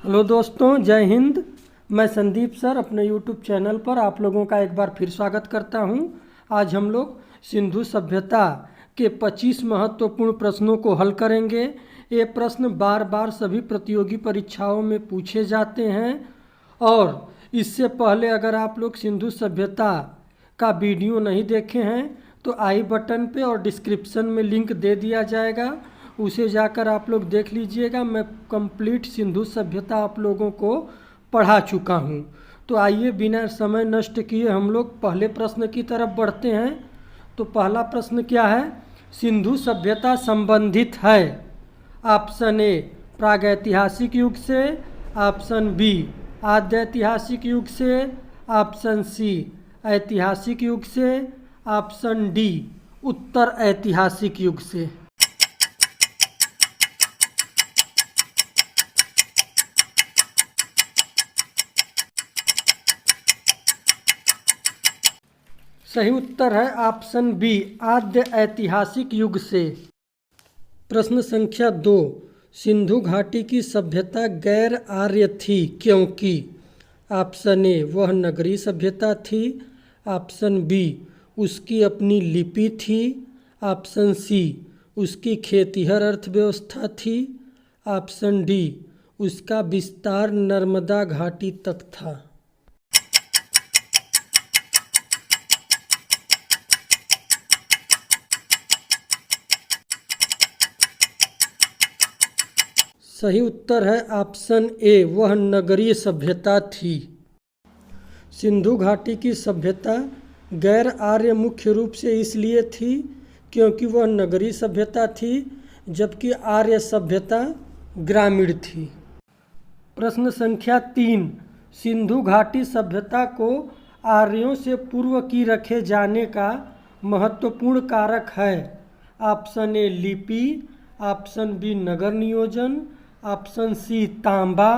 Hello दोस्तों, जय हिंद। मैं संदीप सर अपने यूट्यूब चैनल पर आप लोगों का एक बार फिर स्वागत करता हूं। आज हम लोग सिंधु सभ्यता के 25 महत्वपूर्ण प्रश्नों को हल करेंगे। ये प्रश्न बार बार सभी प्रतियोगी परीक्षाओं में पूछे जाते हैं और इससे पहले अगर आप लोग सिंधु सभ्यता का वीडियो नहीं देखे हैं तो आई बटन पे और डिस्क्रिप्शन में लिंक दे दिया जाएगा, उसे जाकर आप लोग देख लीजिएगा। मैं कंप्लीट सिंधु सभ्यता आप लोगों को पढ़ा चुका हूँ। तो आइए बिना समय नष्ट किए हम लोग पहले प्रश्न की तरफ बढ़ते हैं। तो पहला प्रश्न क्या है? सिंधु सभ्यता संबंधित है ऑप्शन ए प्रागैतिहासिक युग से, ऑप्शन बी आद्य ऐतिहासिक युग से, ऑप्शन सी ऐतिहासिक युग से, ऑप्शन डी उत्तर ऐतिहासिक युग से। सही उत्तर है ऑप्शन बी आद्य ऐतिहासिक युग से। प्रश्न संख्या 2, सिंधु घाटी की सभ्यता गैर आर्य थी क्योंकि? ऑप्शन ए वह नगरीय सभ्यता थी, ऑप्शन बी उसकी अपनी लिपि थी, ऑप्शन सी उसकी खेतिहर अर्थव्यवस्था थी, ऑप्शन डी उसका विस्तार नर्मदा घाटी तक था। सही उत्तर है ऑप्शन ए वह नगरीय सभ्यता थी। सिंधु घाटी की सभ्यता गैर आर्य मुख्य रूप से इसलिए थी क्योंकि वह नगरीय सभ्यता थी जबकि आर्य सभ्यता ग्रामीण थी। प्रश्न संख्या 3, सिंधु घाटी सभ्यता को आर्यों से पूर्व की रखे जाने का महत्वपूर्ण कारक है। ऑप्शन ए लिपि, ऑप्शन बी नगर नियोजन, ऑप्शन सी तांबा,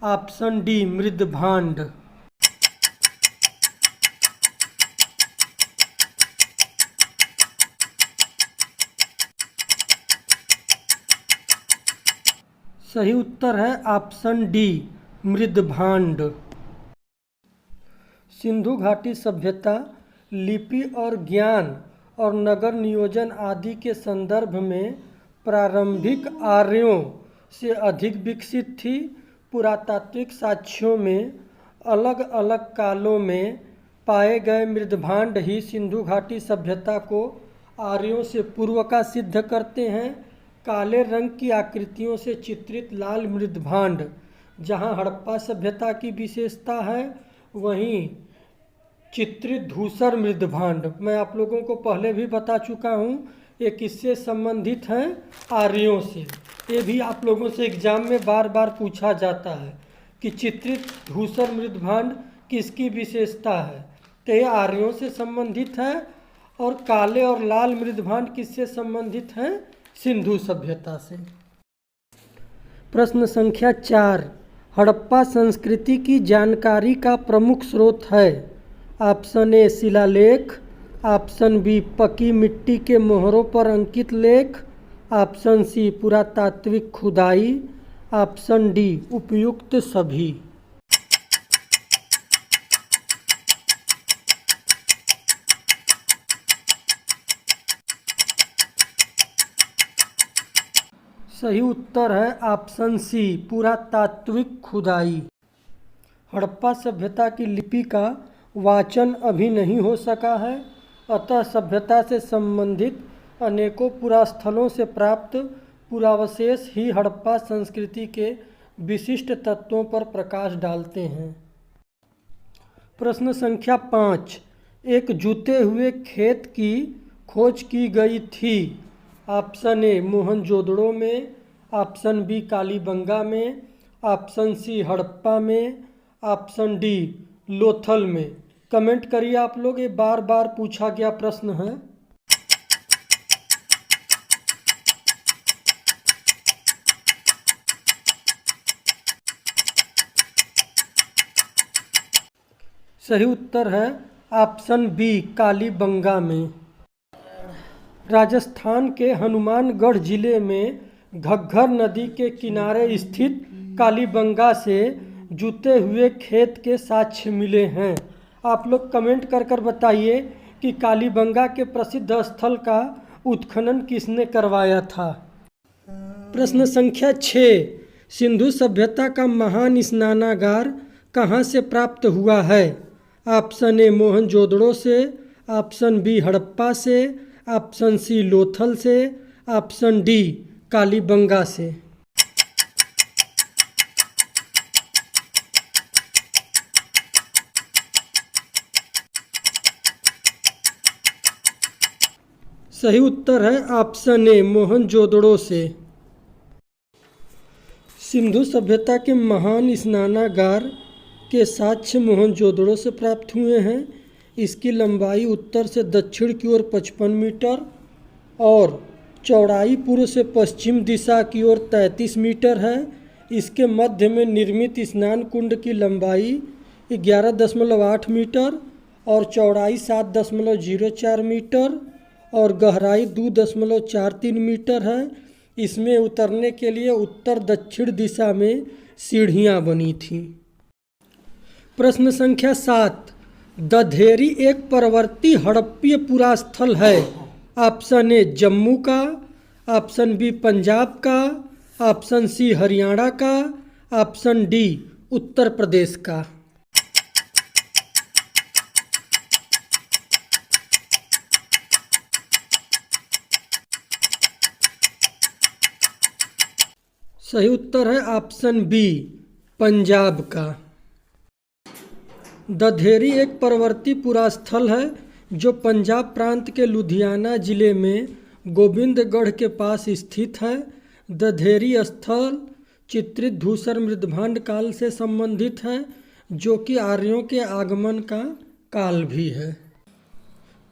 ऑप्शन डी मृदभांड। सही उत्तर है ऑप्शन डी मृदभांड। सिंधु घाटी सभ्यता लिपि और ज्ञान और नगर नियोजन आदि के संदर्भ में प्रारंभिक आर्यों से अधिक विकसित थी। पुरातात्विक साक्ष्यों में अलग अलग कालों में पाए गए मृदभांड ही सिंधु घाटी सभ्यता को आर्यों से पूर्व का सिद्ध करते हैं। काले रंग की आकृतियों से चित्रित लाल मृदभांड जहां हड़प्पा सभ्यता की विशेषता है, वहीं चित्रित धूसर मृदभांड मैं आप लोगों को पहले भी बता चुका हूं, ये किससे संबंधित हैं? आर्यों से। ये भी आप लोगों से एग्जाम में बार बार पूछा जाता है कि चित्रित धूसर मृदभांड किसकी विशेषता है, तो ये आर्यों से संबंधित है। और काले और लाल मृदभांड किससे संबंधित हैं? सिंधु सभ्यता से। प्रश्न संख्या 4, हड़प्पा संस्कृति की जानकारी का प्रमुख स्रोत है। ऑप्शन ए शिलालेख, ऑप्शन बी पकी मिट्टी के मोहरों पर अंकित लेख, ऑप्शन सी पुरातात्विक खुदाई, ऑप्शन डी उपयुक्त सभी। सही उत्तर है ऑप्शन सी पुरातात्विक खुदाई। हड़प्पा सभ्यता की लिपि का वाचन अभी नहीं हो सका है, अतः सभ्यता से संबंधित अनेकों पुरास्थलों से प्राप्त पुरावशेष ही हड़प्पा संस्कृति के विशिष्ट तत्वों पर प्रकाश डालते हैं। प्रश्न संख्या 5, एक जूते हुए खेत की खोज की गई थी। ऑप्शन ए मोहनजोदड़ो में, ऑप्शन बी कालीबंगा में, ऑप्शन सी हड़प्पा में, ऑप्शन डी लोथल में। कमेंट करिए आप लोग, ये बार बार पूछा गया प्रश्न है। सही उत्तर है ऑप्शन बी कालीबंगा में। राजस्थान के हनुमानगढ़ जिले में घग्घर नदी के किनारे स्थित कालीबंगा से जुते हुए खेत के साक्ष्य मिले हैं। आप लोग कमेंट कर कर बताइए कि कालीबंगा के प्रसिद्ध स्थल का उत्खनन किसने करवाया था। प्रश्न संख्या 6, सिंधु सभ्यता का महान स्नानागार कहाँ से प्राप्त हुआ है। ऑप्शन ए मोहनजोदड़ो से, ऑप्शन बी हड़प्पा से, ऑप्शन सी लोथल से, ऑप्शन डी कालीबंगा से। सही उत्तर है ऑप्शन ए मोहनजोदड़ो से। सिंधु सभ्यता के महान स्नानागार के साक्ष्य मोहनजोदड़ो से प्राप्त हुए हैं। इसकी लंबाई उत्तर से दक्षिण की ओर 55 मीटर और चौड़ाई पूर्व से पश्चिम दिशा की ओर 33 मीटर है। इसके मध्य में निर्मित स्नान कुंड की लंबाई 11.8 मीटर और चौड़ाई 7.04 मीटर और गहराई 2.43 मीटर है। इसमें उतरने के लिए उत्तर दक्षिण दिशा में सीढ़ियां बनी थीं। प्रश्न संख्या 7, दधेरी एक परवर्ती हड़प्पीय पुरास्थल है। ऑप्शन ए जम्मू का, ऑप्शन बी पंजाब का, ऑप्शन सी हरियाणा का, ऑप्शन डी उत्तर प्रदेश का। सही उत्तर है ऑप्शन बी पंजाब का। दधेरी एक परवर्ती पुरास्थल है जो पंजाब प्रांत के लुधियाना जिले में गोविंदगढ़ के पास स्थित है। दधेरी स्थल चित्रित धूसर मृदभांड काल से संबंधित है जो कि आर्यों के आगमन का काल भी है।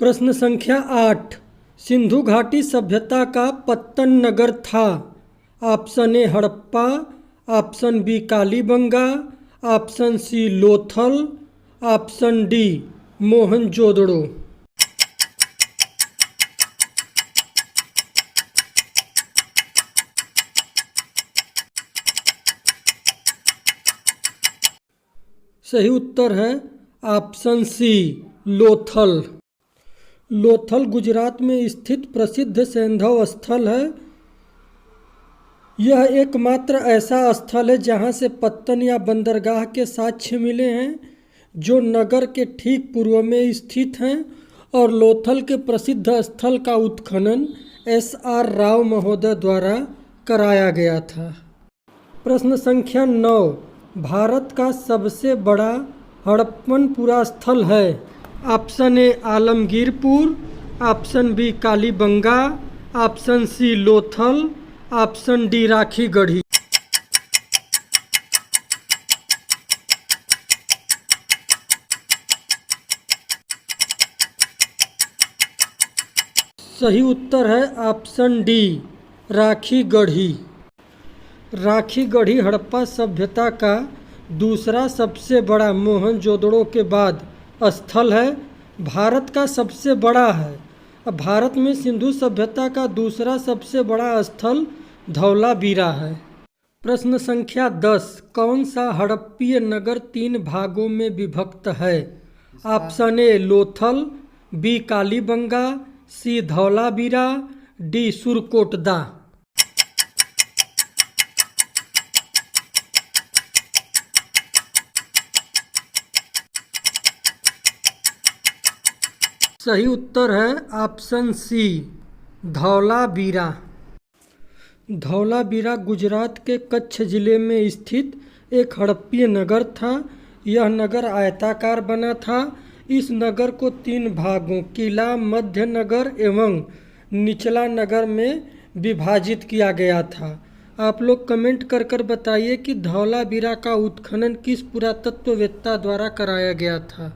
प्रश्न संख्या 8, सिंधु घाटी सभ्यता का पत्तन नगर था। Option A Harappa, option B Kalibangan, option C Lothal, option D Mohenjodaro. सही उत्तर है ऑप्शन सी लोथल। लोथल गुजरात में स्थित प्रसिद्ध सैंधव स्थल है। यह एकमात्र ऐसा स्थल है जहां से पत्तन या बंदरगाह के साक्ष्य मिले हैं जो नगर के ठीक पूर्व में स्थित हैं और लोथल के प्रसिद्ध स्थल का उत्खनन एस.आर. राव महोदय द्वारा कराया गया था। प्रश्न संख्या 9, भारत का सबसे बड़ा हड़प्पन पुरास्थल है। Option A Alamgirpur, option B Kalibangan, option C Lothal, option D Rakhigarhi. सही उत्तर है ऑप्शन डी राखीगढ़ी। राखीगढ़ी हड़प्पा सभ्यता का दूसरा सबसे बड़ा मोहनजोदड़ो के बाद स्थल है। भारत का सबसे बड़ा है। भारत में सिंधु सभ्यता का दूसरा सबसे बड़ा स्थल धौलावीरा है। प्रश्न संख्या 10, कौन सा हड़प्पीय नगर 3 भागों में विभक्त है। Option A Lothal, B Kalibangan, C Dholavira, D Surkotada. सही उत्तर है ऑप्शन सी धौलावीरा। धौलावीरा गुजरात के कच्छ जिले में स्थित एक हड़प्पीय नगर था। यह नगर आयताकार बना था। इस नगर को 3 भागों किला, मध्य नगर एवं निचला नगर में विभाजित किया गया था। आप लोग कमेंट कर कर बताइए कि धौलावीरा का उत्खनन किस पुरातत्ववेत्ता द्वारा कराया गया था।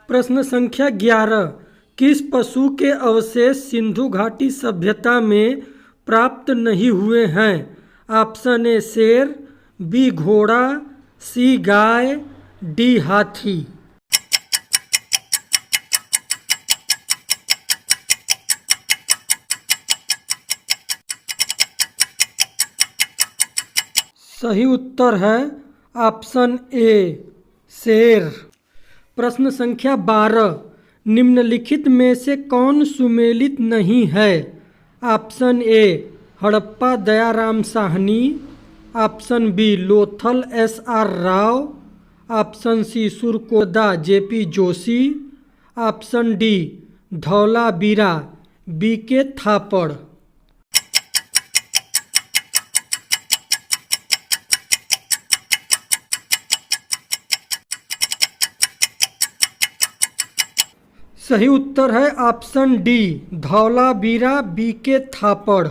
प्रश्न संख्या 11, किस पशु के अवशेष सिंधु घाटी सभ्यता में प्राप्त नहीं हुए हैं। ऑप्शन ए शेर, बी घोड़ा, सी गाय, डी हाथी। सही उत्तर है ऑप्शन ए शेर। प्रश्न संख्या 12, निम्नलिखित में से कौन सुमेलित नहीं है? Option A Harappa Dayaram Sahni, option B Lothal S R. Rao, option C Surkotada J P. Joshi, option D Dholavira B K. Thapar. सही उत्तर है option D Dholavira B K. Thapar.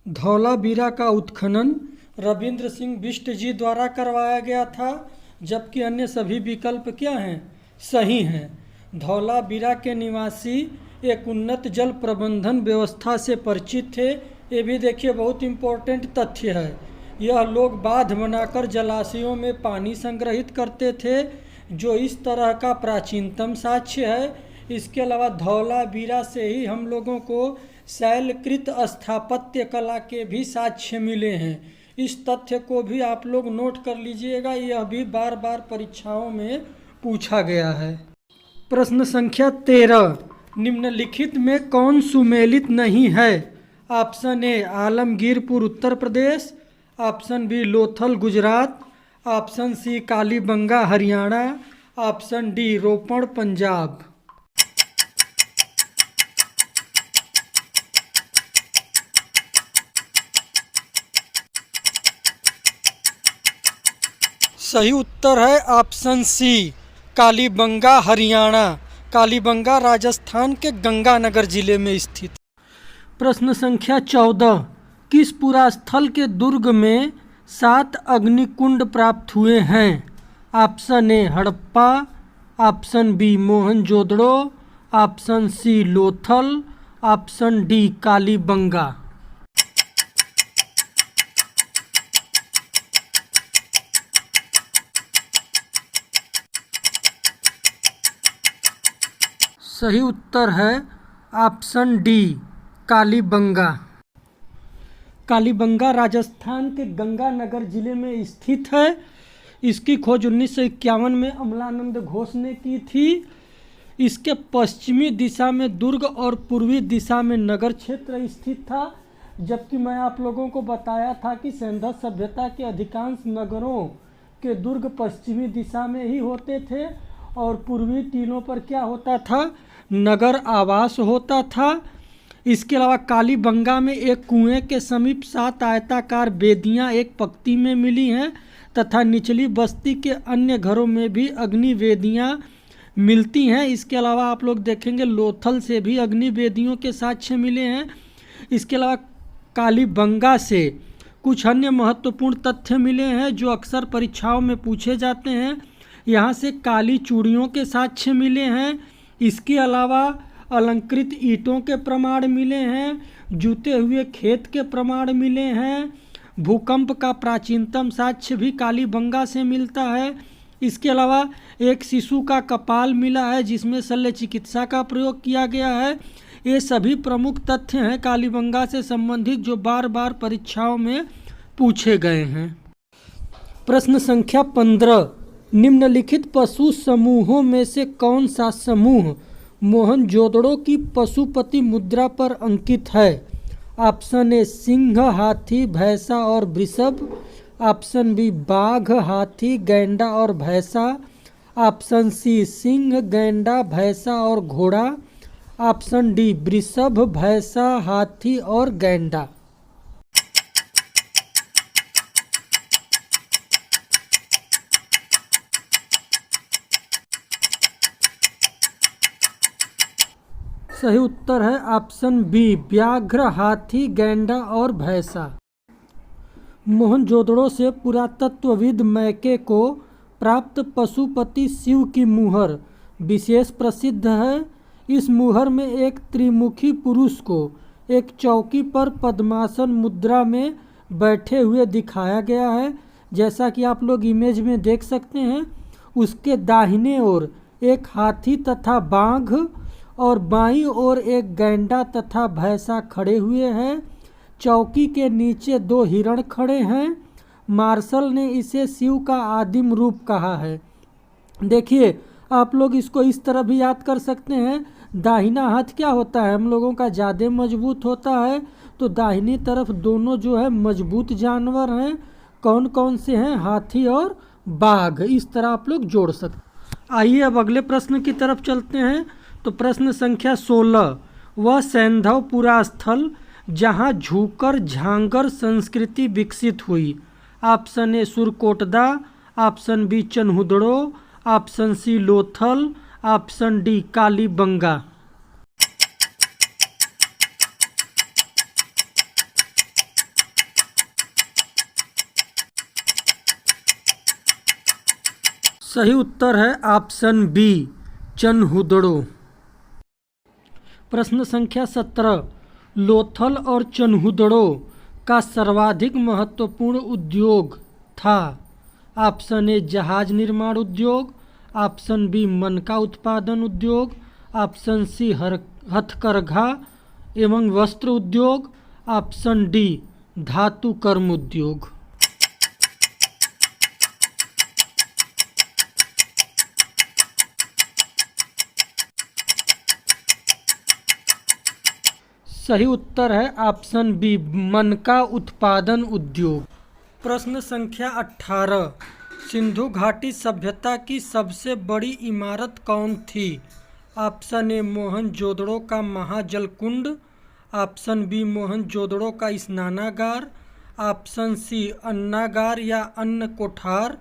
Dholavira का उत्खनन रविंद्र सिंह बिष्ट जी द्वारा करवाया गया था, जबकि अन्य सभी विकल्प क्या हैं? सही हैं। धौलावीरा के निवासी एक उन्नत जल प्रबंधन व्यवस्था से परिचित थे। ये भी देखिए बहुत इम्पोर्टेंट तथ्य है। यह लोग बांध बनाकर जलाशयों में पानी संग्रहित करते थे, जो इस तरह का प्राचीनतम साक्ष्य है। इसके अलावा धौलावीरा से ही हम लोगों को शैलकृत स्थापत्य कला के भी साक्ष्य मिले हैं। इस तथ्य को भी आप लोग नोट कर लीजिएगा, यह भी बार बार परीक्षाओं में पूछा गया है। प्रश्न संख्या 13, निम्नलिखित में कौन सुमेलित नहीं है? Option A Alamgirpur Uttar Pradesh, option B Lothal Gujarat, option C Kalibangan Haryana, option D Ropar Punjab. सही उत्तर है ऑप्शन सी कालीबंगा हरियाणा। कालीबंगा राजस्थान के गंगानगर जिले में स्थित। प्रश्न संख्या 14, किस पुरास्थल के दुर्ग में 7 अग्निकुंड प्राप्त हुए हैं? Option A Harappa, option B Mohenjodaro, option C Lothal, option D Kalibangan. सही उत्तर है ऑप्शन डी कालीबंगा। कालीबंगा राजस्थान के गंगानगर जिले में स्थित है। इसकी खोज 1951 में अमलानंद घोष ने की थी। इसके पश्चिमी दिशा में दुर्ग और पूर्वी दिशा में नगर क्षेत्र स्थित था, जबकि मैं आप लोगों को बताया था कि सिंधु सभ्यता के अधिकांश नगरों के दुर्ग पश्चिमी दिशा में ही होते थे और पूर्वी टीलों पर क्या होता था? नगर आवास होता था। इसके अलावा कालीबंगा में एक कुएं के समीप 7 आयताकार वेदियां एक पंक्ति में मिली हैं तथा निचली बस्ती के अन्य घरों में भी अग्नि वेदियां मिलती हैं। इसके अलावा आप लोग देखेंगे लोथल से भी अग्नि वेदियों के साक्ष्य मिले हैं। इसके अलावा कालीबंगा से कुछ अन्य महत्वपूर्ण तथ्य मिले हैं जो अक्सर परीक्षाओं में पूछे जाते हैं। यहाँ से काली चूड़ियों के साक्ष्य मिले हैं। इसके अलावा अलंकृत ईंटों के प्रमाण मिले हैं, जूते हुए खेत के प्रमाण मिले हैं। भूकंप का प्राचीनतम साक्ष्य भी कालीबंगा से मिलता है। इसके अलावा एक शिशु का कपाल मिला है जिसमें शल्य चिकित्सा का प्रयोग किया गया है। ये सभी प्रमुख तथ्य हैं कालीबंगा से संबंधित जो बार बार परीक्षाओं में पूछे गए हैं। प्रश्न संख्या 15, निम्नलिखित पशु समूहों में से कौन सा समूह मोहनजोदड़ो की पशुपति मुद्रा पर अंकित है? ऑप्शन ए सिंह, हाथी, भैंसा और वृषभ, ऑप्शन बी बाघ, हाथी, गैंडा और भैंसा, ऑप्शन सी सिंह, गैंडा, भैंसा और घोड़ा, ऑप्शन डी वृषभ, भैंसा, हाथी और गैंडा। सही उत्तर है ऑप्शन बी व्याघ्र, हाथी, गैंडा और भैंसा। मोहनजोदड़ो से पुरातत्वविद मैके को प्राप्त पशुपति शिव की मुहर विशेष प्रसिद्ध है। इस मुहर में एक त्रिमुखी पुरुष को एक चौकी पर पद्मासन मुद्रा में बैठे हुए दिखाया गया है, जैसा कि आप लोग इमेज में देख सकते हैं। उसके दाहिने ओर एक हाथी तथा बाघ और बाईं ओर एक गैंडा तथा भैंसा खड़े हुए हैं। चौकी के नीचे 2 हिरण खड़े हैं। मार्शल ने इसे शिव का आदिम रूप कहा है। देखिए, आप लोग इसको इस तरह भी याद कर सकते हैं, दाहिना हाथ क्या होता है, हम लोगों का ज़्यादा मजबूत होता है, तो दाहिनी तरफ दोनों जो है मजबूत जानवर हैं। कौन कौन से हैं? हाथी और बाघ। इस तरह आप लोग जोड़ सकते। आइए अब अगले प्रश्न की तरफ चलते हैं। तो प्रश्न संख्या 16, वह सैंधवपुरा स्थल जहाँ झूकर झांगर संस्कृति विकसित हुई। Option A Surkotada, option B Chanhudaro, option C Lothal, option D Kalibangan. सही उत्तर है ऑप्शन बी चनहुदड़ो। प्रश्न संख्या 17, लोथल और चनहुदड़ो का सर्वाधिक महत्वपूर्ण उद्योग था। ऑप्शन ए जहाज निर्माण उद्योग, ऑप्शन बी मनका उत्पादन उद्योग, ऑप्शन सी हथकरघा एवं वस्त्र उद्योग, ऑप्शन डी धातु कर्म उद्योग। सही उत्तर है ऑप्शन बी मनका उत्पादन उद्योग। प्रश्न संख्या 18, सिंधु घाटी सभ्यता की सबसे बड़ी इमारत कौन थी। ऑप्शन ए मोहनजोदड़ो का महाजल कुंड, ऑप्शन बी मोहनजोदड़ो का स्नानागार, ऑप्शन सी अन्नागार या अन्न कोठार,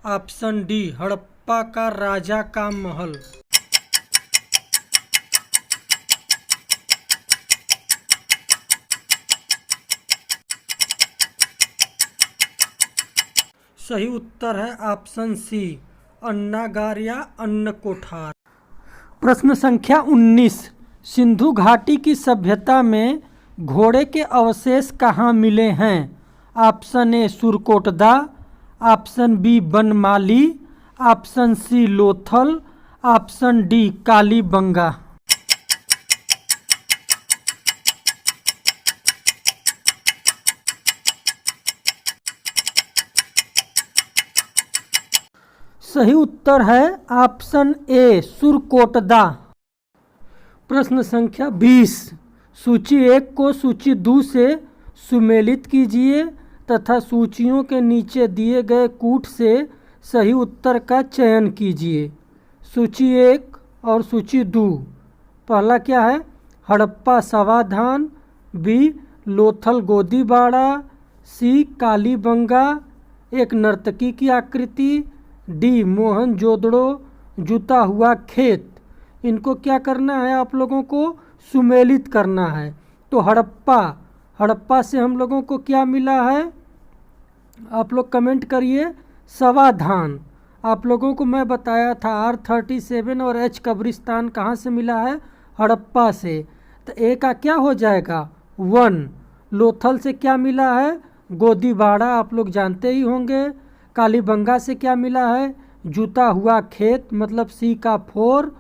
ऑप्शन डी हड़प्पा का राजा का महल। सही उत्तर है ऑप्शन सी अन्नागार या अन्न कोठार। प्रश्न संख्या 19, सिंधु घाटी की सभ्यता में घोड़े के अवशेष कहाँ मिले हैं। Option A Surkotada, option B Banmali, option C Lothal, option D Kalibangan. सही उत्तर है ऑप्शन ए सुरकोटदा। प्रश्न संख्या 20, सूची 1 को सूची 2 से सुमेलित कीजिए तथा सूचियों के नीचे दिए गए कूट से सही उत्तर का चयन कीजिए। सूची 1 और सूची 2, पहला क्या है, हड़प्पा समाधान, बी लोथल गोदीबाड़ा, सी कालीबंगा एक नर्तकी की आकृति, डी मोहनजोदड़ो जुता हुआ खेत। इनको क्या करना है, आप लोगों को सुमेलित करना है। तो हड़प्पा से हम लोगों को क्या मिला है, आप लोग कमेंट करिए समाधान। आप लोगों को मैं बताया था R37 और H कब्रिस्तान कहाँ से मिला है, हड़प्पा से। तो ए का क्या हो जाएगा 1। लोथल से क्या मिला है, गोदीबाड़ा, आप लोग जानते ही होंगे। कालीबंगा से क्या मिला है, जूता हुआ खेत, मतलब सी का 4।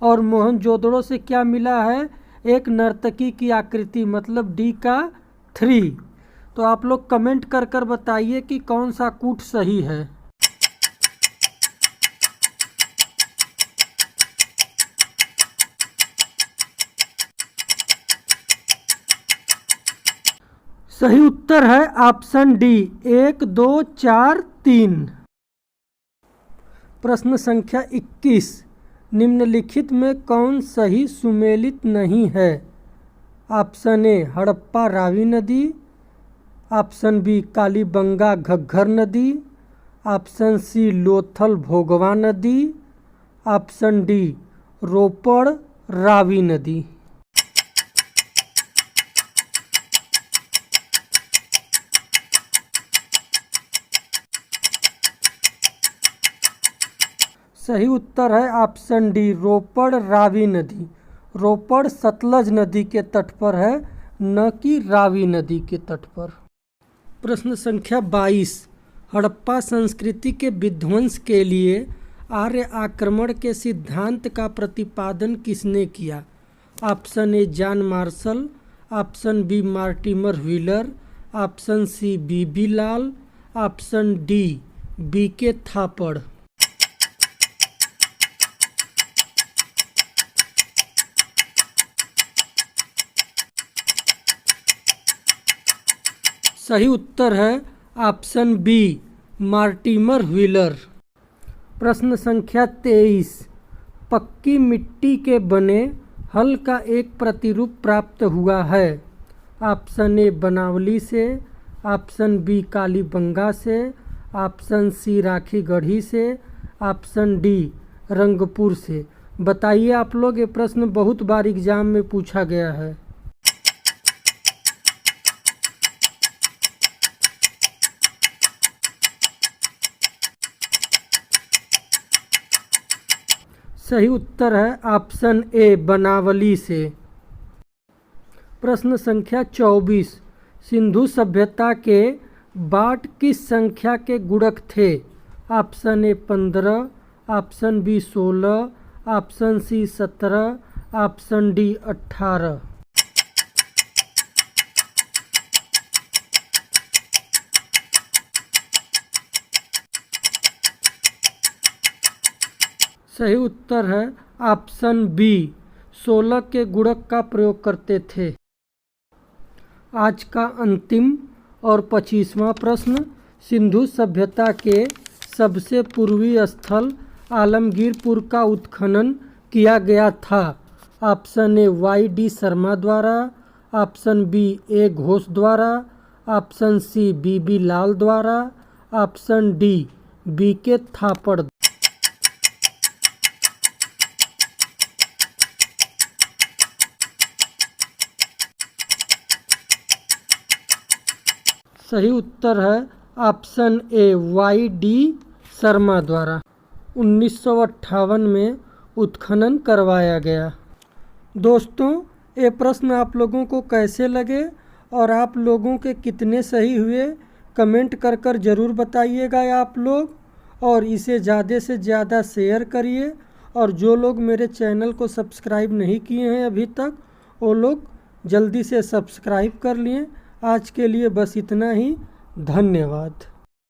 और मोहनजोदड़ो से क्या मिला है, एक नर्तकी की आकृति, मतलब डी का 3। तो आप लोग कमेंट कर कर बताइए कि कौन सा कूट सही है। सही उत्तर है ऑप्शन डी 1 2 4 3। प्रश्न संख्या 21, निम्नलिखित में कौन सही सुमेलित नहीं है। ऑप्शन ए हड़प्पा रावी नदी, ऑप्शन बी कालीबंगा घग्घर नदी, ऑप्शन सी लोथल भोगवा नदी, ऑप्शन डी रोपड़ रावी नदी। सही उत्तर है ऑप्शन डी रोपड़ रावी नदी। रोपड़ सतलज नदी के तट पर है, न कि रावी नदी के तट पर। प्रश्न संख्या 22, हड़प्पा संस्कृति के विध्वंस के लिए आर्य आक्रमण के सिद्धांत का प्रतिपादन किसने किया। Option A John Marshall, option B Mortimer Wheeler, option C B B Lal, option D B K Thapar. सही उत्तर है ऑप्शन बी मार्टिमर व्हीलर। प्रश्न संख्या 23, पक्की मिट्टी के बने हल का एक प्रतिरूप प्राप्त हुआ है। ऑप्शन ए बनावली से, ऑप्शन बी कालीबंगा से, ऑप्शन सी राखी गढ़ी से, ऑप्शन डी रंगपुर से। बताइए आप लोग, ये प्रश्न बहुत बार एग्जाम में पूछा गया है। सही उत्तर है ऑप्शन ए बनावली से। प्रश्न संख्या 24, सिंधु सभ्यता के बाट किस संख्या के गुणक थे। Option A 15, option B 16, option C 17, option D 18। सही उत्तर है ऑप्शन बी 16 के गुणक का प्रयोग करते थे। आज का अंतिम और 25वां प्रश्न, सिंधु सभ्यता के सबसे पूर्वी स्थल आलमगीरपुर का उत्खनन किया गया था। Option A Y D Sharma द्वारा, ऑप्शन बी ए घोष द्वारा, option C B B Lal द्वारा, option D B K Thapar. सही उत्तर है option A Y D Sharma द्वारा 1958 में उत्खनन करवाया गया। दोस्तों, ये प्रश्न आप लोगों को कैसे लगे और आप लोगों के कितने सही हुए, कमेंट कर कर ज़रूर बताइएगा आप लोग, और इसे ज़्यादा से ज़्यादा शेयर करिए। और जो लोग मेरे चैनल को सब्सक्राइब नहीं किए हैं अभी तक, वो लोग जल्दी से सब्सक्राइब कर लिए। आज के लिए बस इतना ही। धन्यवाद।